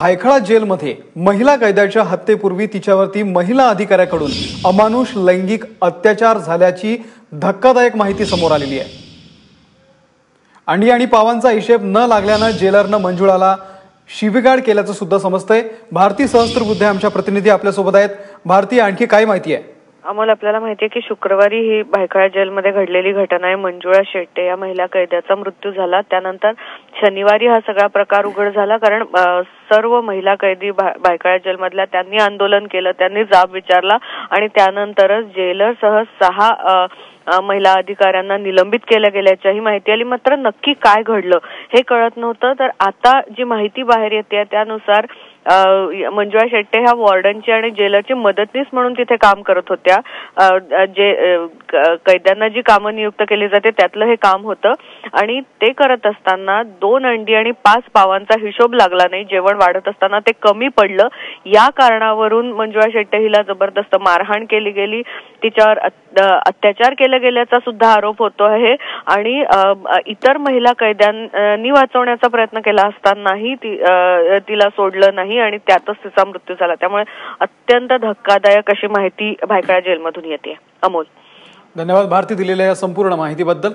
भायखळा जेलमध्ये महिला कैद्याच्या हत्येपूर्वी तिच्यावरती महिला अधिकाऱ्याकडून अमानुष लैंगिक अत्याचार झाल्याची धक्कादायक माहिती समोर आलेली आहे। अंडी आणि पावांचा हिशेब न लागल्यानं जेलरनं मंजुळाला शिवीगाळ केल्याचं सुद्धा समजतंय। भारती सहस्त्रबुद्धे आमच्या प्रतिनिधी आपल्यासोबत आहेत। भारती, आणखी काय माहिती आहे? अमोल, आपल्याला माहिती आहे की शुक्रवारी ही भायखळा जेलमध्ये घडलेली घटना आहे। मंजुळा शेट्टे या महिला कैद्याचा मृत्यू झाला। त्यानंतर शनिवारी हा सगळा प्रकार उघड झाला, कारण सर्व महिला कैदी भायखळा जेलमधल्या त्यांनी आंदोलन केलं, त्यांनी जाब विचारला आणि त्यानंतरच जेलरसह 6 महिला अधिकाऱ्यांना निलंबित केल्या गेल्याची माहिती आली। मात्र नक्की काय घडलं हे कळत नव्हतं। तर आता जी माहिती बाहेर येते त्यानुसार मंजुळा शेट्टे ह्या वॉर्डनची आणि जेलरची मदतनीस म्हणून तिथे काम करत होत्या। जे कैद्यांना जी कामं नियुक्त केली जाते त्यातलं हे काम होतं आणि ते करत असताना 2 अंडी आणि 5 पावांचा हिशोब लागला नाही। जेवण वाढत असताना ते कमी पडलं, या कारणावरून मंजुळा शेट्टे हिला जबरदस्त मारहाण केली गेली, तिच्यावर अत्याचार केला गेल्याचा सुद्धा आरोप होतो आहे आणि इतर महिला कैद्यांनी वाचवण्याचा प्रयत्न केला असतानाही तिला सोडलं नाही आणि त्यातच तिचा मृत्यू झाला। त्यामुळे अत्यंत धक्कादायक अशी माहिती भायखळा जेलमधून येते। अमोल, धन्यवाद भारती, दिलेल्या या संपूर्ण माहितीबद्दल।